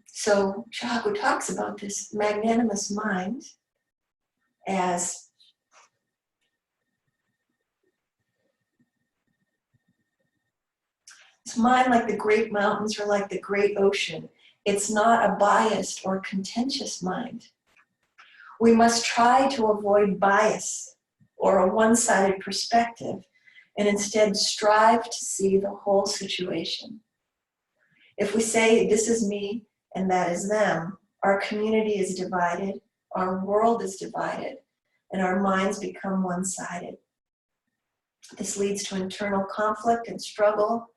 So Shahaku talks about this magnanimous mind as this mind like the great mountains or like the great ocean. It's not a biased or contentious mind. We must try to avoid bias or a one-sided perspective and instead strive to see the whole situation. If we say this is me and that is them, our community is divided, our world is divided, and our minds become one-sided. This leads to internal conflict and struggle,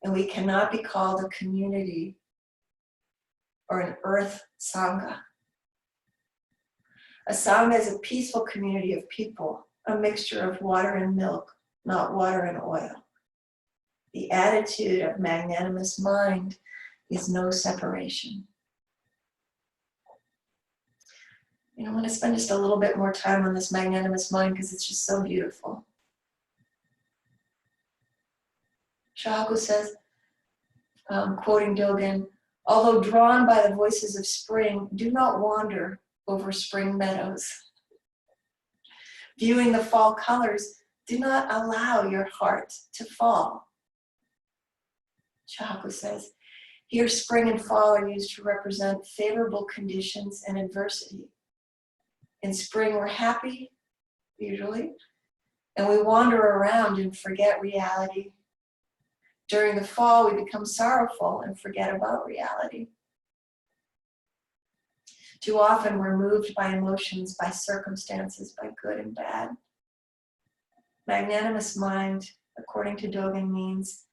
and we cannot be called a community or an earth sangha. A sangha is a peaceful community of people, a mixture of water and milk, not water and oil. The attitude of magnanimous mind is no separation. I want to spend just a little bit more time on this magnanimous mind because it's just so beautiful. Shahaku says, quoting Dogen, although drawn by the voices of spring, do not wander over spring meadows. Viewing the fall colors, do not allow your heart to fall. Shahaku says, here spring and fall are used to represent favorable conditions and adversity. In spring we're happy, usually, and we wander around and forget reality. During the fall we become sorrowful and forget about reality. Too often we're moved by emotions, by circumstances, by good and bad. Magnanimous mind, according to Dogen, means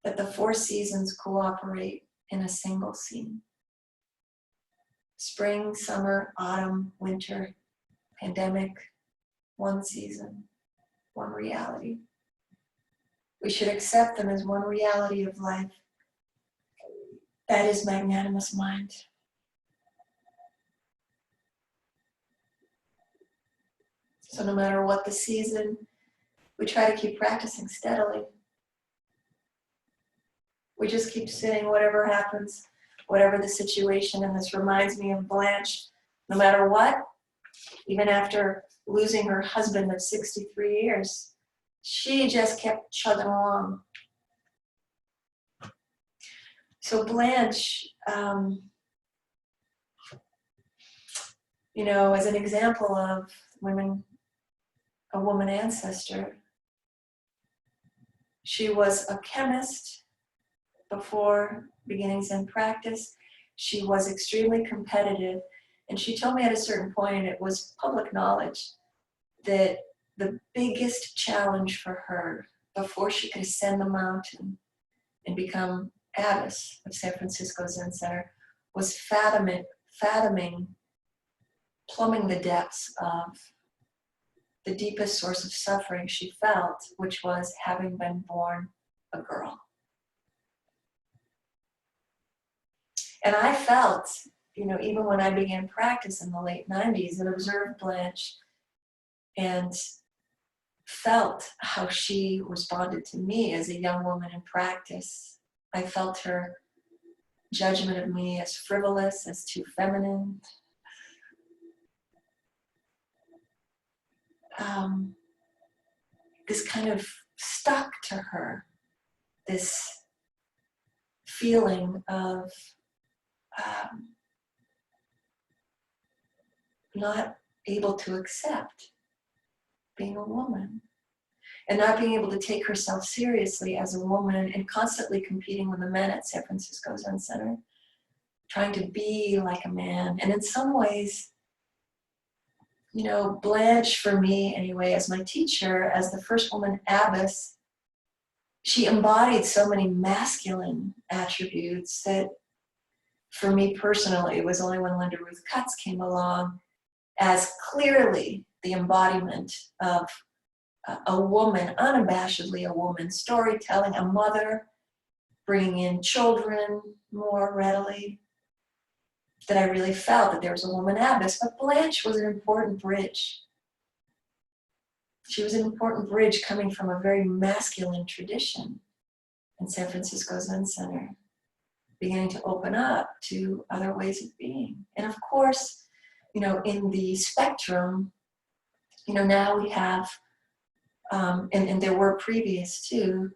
that the 4 seasons cooperate in a single scene. Spring, summer, autumn, winter, pandemic, one season, one reality. We should accept them as one reality of life. That is magnanimous mind. So no matter what the season, we try to keep practicing steadily. We just keep sitting, whatever happens, whatever the situation. And this reminds me of Blanche. No matter what, even after losing her husband of 63 years, she just kept chugging along. So Blanche, as an example of a woman ancestor, she was a chemist before beginning Zen practice. She was extremely competitive, and she told me at a certain point, and it was public knowledge, that the biggest challenge for her before she could ascend the mountain and become abbess of San Francisco Zen Center was plumbing the depths of the deepest source of suffering she felt, which was having been born a girl. And I felt, even when I began practice in the late 90s, and observed Blanche and felt how she responded to me as a young woman in practice. I felt her judgment of me as frivolous, as too feminine. This kind of stuck to her, this feeling of not able to accept being a woman and not being able to take herself seriously as a woman and constantly competing with the men at San Francisco Zen Center, trying to be like a man. And in some ways, Blanche, for me anyway, as my teacher, as the first woman abbess, she embodied so many masculine attributes that for me personally, it was only when Linda Ruth Cutts came along as clearly the embodiment of a woman, unabashedly a woman, storytelling, a mother, bringing in children more readily, that I really felt that there was a woman abbess. But Blanche was an important bridge. She was an important bridge coming from a very masculine tradition in San Francisco Zen Center. beginning to open up to other ways of being. And of course, in the spectrum, now we have, and there were previous too,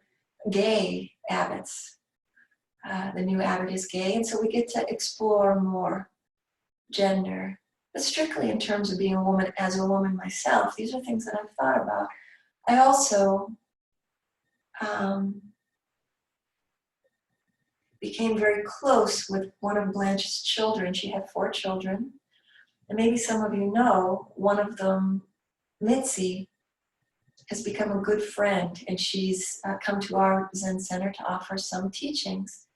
gay abbots. The new abbot is gay, and so we get to explore more gender. But strictly in terms of being a woman, as a woman myself, these are things that I've thought about. I also became very close with one of Blanche's children. She had 4 children. And maybe some of you know, one of them, Mitzi, has become a good friend, and she's come to our Zen Center to offer some teachings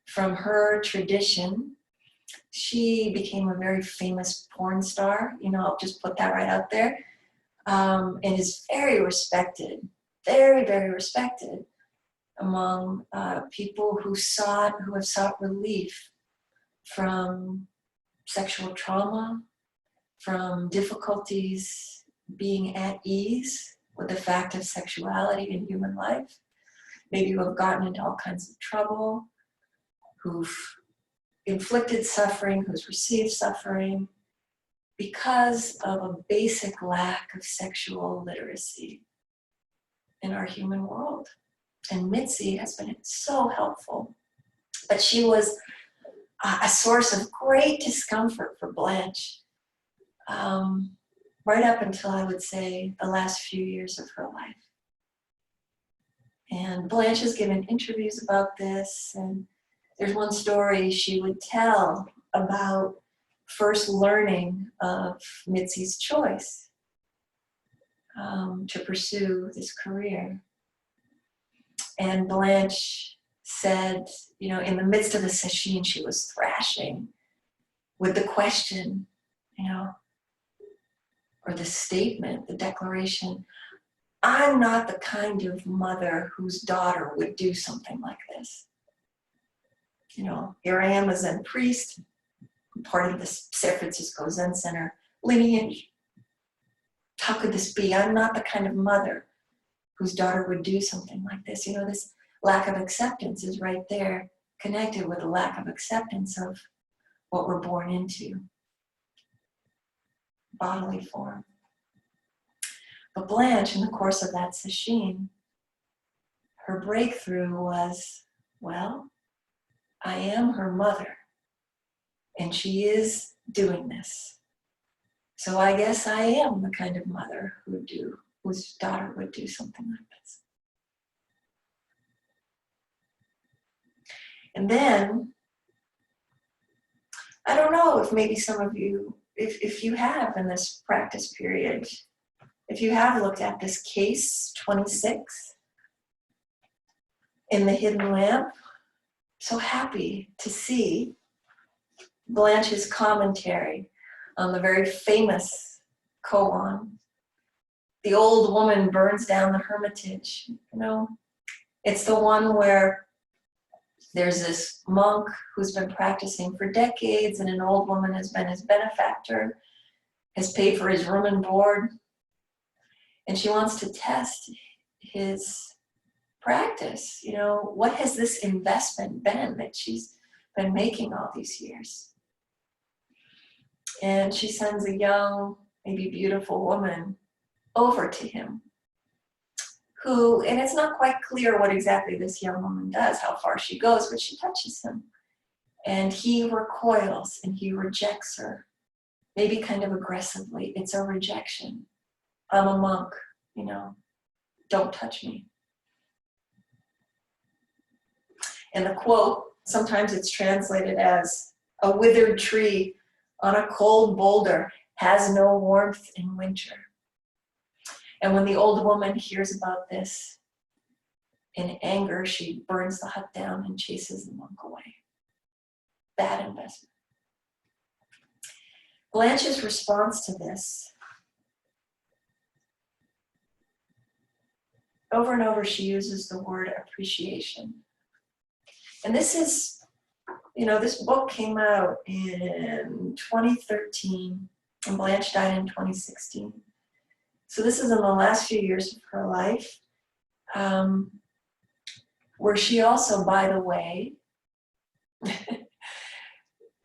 from her tradition. She became a very famous porn star, I'll just put that right out there, and is very respected, very, very respected among people who have sought relief from sexual trauma, from difficulties being at ease with the fact of sexuality in human life, maybe who have gotten into all kinds of trouble, who've inflicted suffering, who's received suffering because of a basic lack of sexual literacy in our human world. And Mitzi has been so helpful. But she was a source of great discomfort for Blanche, right up until, I would say, the last few years of her life. And Blanche has given interviews about this, and there's one story she would tell about first learning of Mitzi's choice to pursue this career. And Blanche said, in the midst of the sesshin, she was thrashing with the question, or the statement, the declaration, I'm not the kind of mother whose daughter would do something like this. Here I am a Zen priest, part of the San Francisco Zen Center lineage. How could this be? I'm not the kind of mother whose daughter would do something like this. This lack of acceptance is right there, connected with a lack of acceptance of what we're born into, bodily form. But Blanche, in the course of that sesshin, her breakthrough was, well, I am her mother, and she is doing this. So I guess I am the kind of mother whose daughter would do something like this. And then, I don't know if maybe some of you, if you have in this practice period, if you have looked at this case 26 in the Hidden Lamp, so happy to see Blanche's commentary on the very famous koan. The old woman burns down the hermitage. It's the one where there's this monk who's been practicing for decades, and an old woman has been his benefactor, has paid for his room and board, and she wants to test his practice. What has this investment been that she's been making all these years? And she sends a young, maybe beautiful woman over to him, who, and it's not quite clear what exactly this young woman does, how far she goes, but she touches him. And he recoils and he rejects her, maybe kind of aggressively. It's a rejection. I'm a monk, don't touch me. And the quote, sometimes it's translated as, a withered tree on a cold boulder has no warmth in winter. And when the old woman hears about this, in anger, she burns the hut down and chases the monk away. Bad investment. Blanche's response to this, over and over, she uses the word appreciation. And this is, this book came out in 2013, and Blanche died in 2016. So this is in the last few years of her life, where she also, by the way,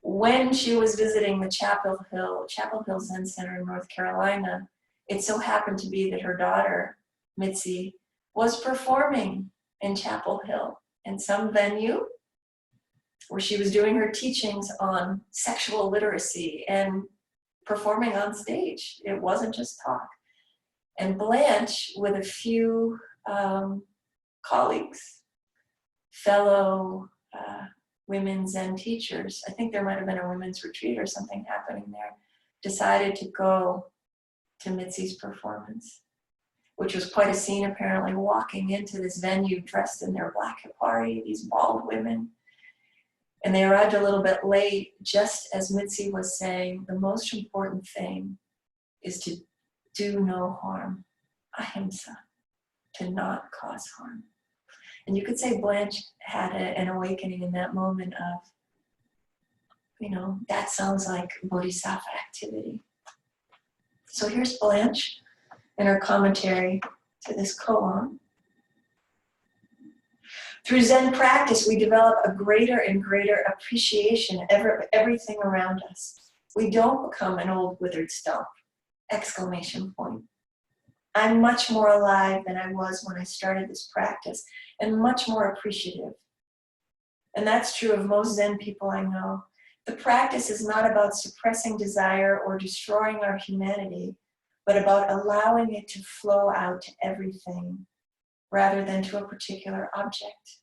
When she was visiting the Chapel Hill Zen Center in North Carolina, it so happened to be that her daughter, Mitzi, was performing in Chapel Hill in some venue where she was doing her teachings on sexual literacy and performing on stage. It wasn't just talk. And Blanche, with a few colleagues, fellow women Zen teachers, I think there might have been a women's retreat or something happening there, decided to go to Mitzi's performance, which was quite a scene, apparently, walking into this venue dressed in their black hipari, these bald women. And they arrived a little bit late, just as Mitzi was saying, the most important thing is to do no harm, ahimsa, to not cause harm. And you could say Blanche had an awakening in that moment of, you know, that sounds like bodhisattva activity. So here's Blanche in her commentary to this koan. Through Zen practice, we develop a greater and greater appreciation of everything around us. We don't become an old withered stump! Exclamation point. I'm much more alive than I was when I started this practice, and much more appreciative. And that's true of most Zen people I know. The practice is not about suppressing desire or destroying our humanity, but about allowing it to flow out to everything, rather than to a particular object.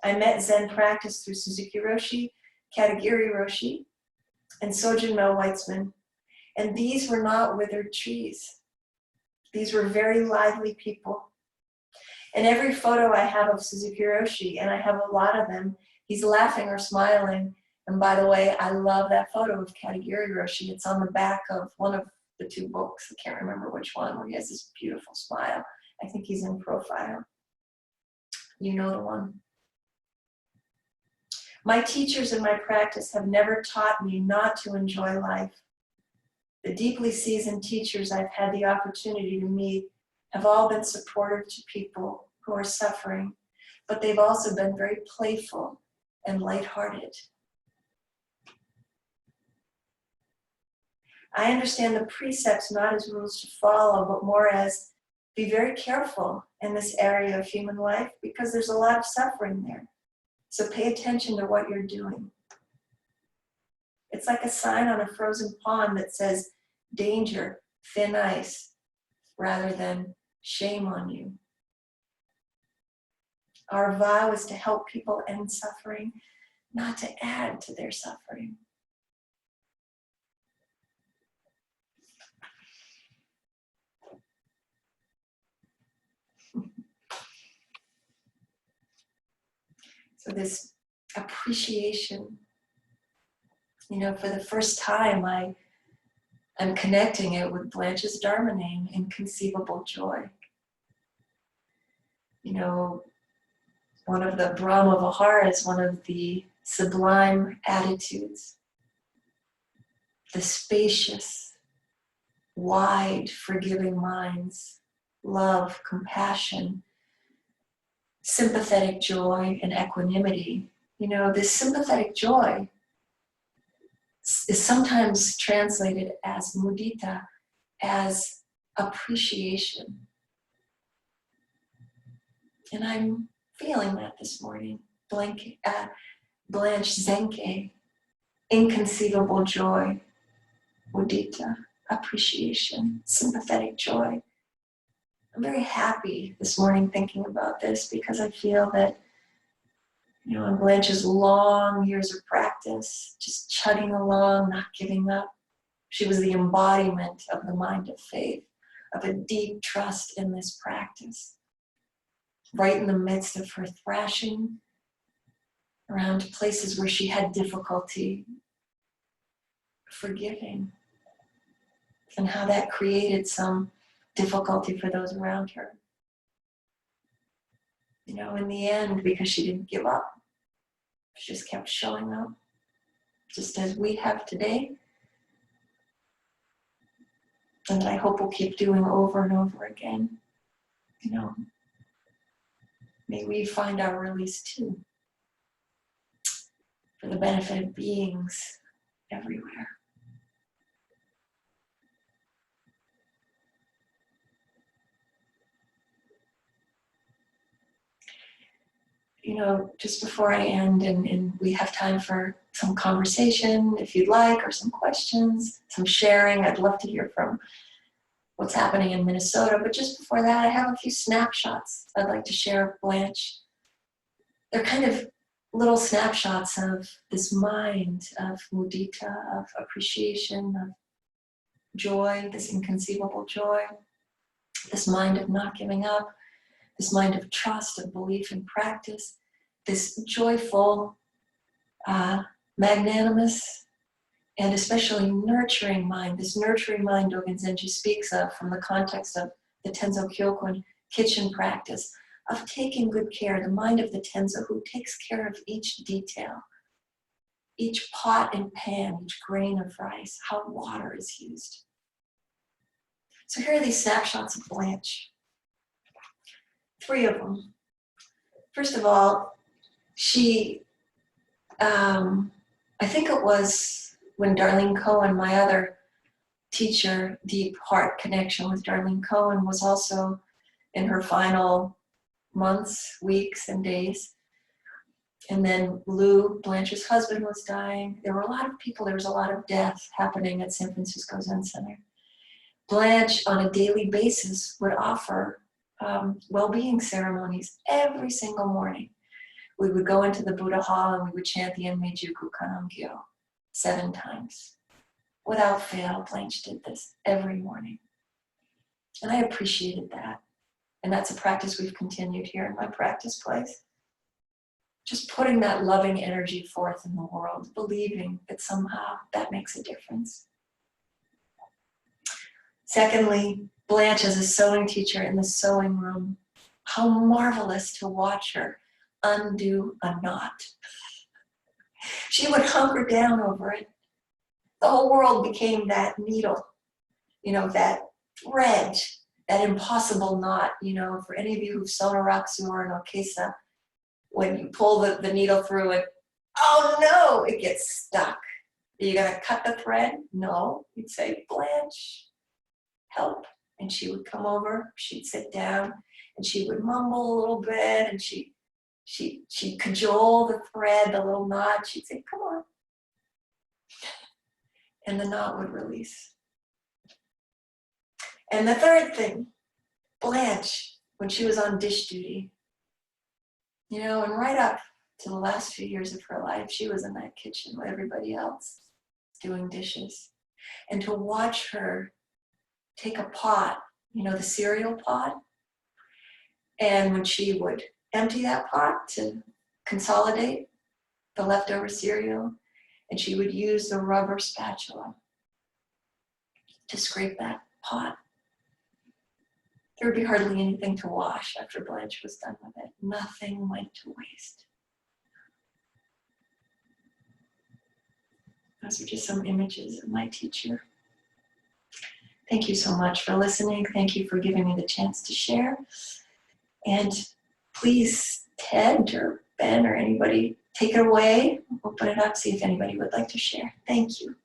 I met Zen practice through Suzuki Roshi, Katagiri Roshi, and Sojun Mel Weitzman, and these were not withered trees. These were very lively people. In every photo I have of Suzuki Roshi, and I have a lot of them, he's laughing or smiling. And by the way, I love that photo of Katagiri Roshi. It's on the back of one of the two books, I can't remember which one, where he has this beautiful smile. I think he's in profile. You know the one. My teachers in my practice have never taught me not to enjoy life. The deeply seasoned teachers I've had the opportunity to meet have all been supportive to people who are suffering, but they've also been very playful and lighthearted. I understand the precepts not as rules to follow, but more as be very careful in this area of human life because there's a lot of suffering there. So pay attention to what you're doing. It's like a sign on a frozen pond that says, danger, thin ice, rather than shame on you. Our vow is to help people end suffering, not to add to their suffering. So this appreciation, you know, for the first time, I'm connecting it with Blanche's Dharma name, inconceivable joy. You know, one of the Brahma Viharas, one of the sublime attitudes, the spacious, wide, forgiving minds, love, compassion, sympathetic joy, and equanimity. You know, this sympathetic joy is sometimes translated as mudita, as appreciation. And I'm feeling that this morning. Blanche Zenkei, inconceivable joy, mudita, appreciation, sympathetic joy. I'm very happy this morning thinking about this because I feel that, you know, in Blanche's long years of practice, just chugging along, not giving up, she was the embodiment of the mind of faith, of a deep trust in this practice. Right in the midst of her thrashing around places where she had difficulty forgiving, and how that created some difficulty for those around her. You know, in the end, because she didn't give up, she just kept showing up, just as we have today, and I hope we'll keep doing over and over again. You know, may we find our release too. for the benefit of beings everywhere. You know, just before I end, and we have time for some conversation, if you'd like, or some questions, some sharing. I'd love to hear from what's happening in Minnesota. But just before that, I have a few snapshots I'd like to share with Blanche. They're kind of little snapshots of this mind of mudita, of appreciation, of joy, this inconceivable joy, this mind of not giving up, this mind of trust, of belief and practice, this joyful, magnanimous, and especially nurturing mind, this nurturing mind Dogen Zenji speaks of from the context of the Tenzo Kyokun kitchen practice, of taking good care, the mind of the Tenzo who takes care of each detail, each pot and pan, each grain of rice, how water is used. So here are these snapshots of Blanche. 3 of them. First of all, she, I think it was when Darlene Cohen, my other teacher, Deep Heart Connection with Darlene Cohen, was also in her final months, weeks, and days. And then Lou, Blanche's husband, was dying. There were a lot of people, there was a lot of death happening at San Francisco Zen Center. Blanche, on a daily basis, would offer well-being ceremonies every single morning. We would go into the Buddha Hall and we would chant the Enmei-juku Kannon-gyo 7 times. Without fail, Blanche did this every morning. And I appreciated that. And that's a practice we've continued here in my practice place. Just putting that loving energy forth in the world, believing that somehow that makes a difference. Secondly, Blanche as a sewing teacher in the sewing room, how marvelous to watch her undo a knot. She would hunker down over it. The whole world became that needle, you know, that thread, that impossible knot, you know, for any of you who've sewn a rakusu or an okesa, when you pull the needle through it, oh no, it gets stuck. Are you gonna cut the thread? No, you'd say, Blanche, help. And she would come over, she'd sit down, and she would mumble a little bit, and she'd cajole the thread, the little knot. She'd say, come on. And the knot would release. And the third thing, Blanche, when she was on dish duty, you know, and right up to the last few years of her life, she was in that kitchen with everybody else doing dishes. And to watch her take a pot, you know, the cereal pot, and when she would empty that pot to consolidate the leftover cereal, and she would use the rubber spatula to scrape that pot. There would be hardly anything to wash after Blanche was done with it. Nothing went to waste. Those are just some images of my teacher. Thank you so much for listening. Thank you for giving me the chance to share. And please, Ted or Ben or anybody, take it away, open it up, see if anybody would like to share. Thank you.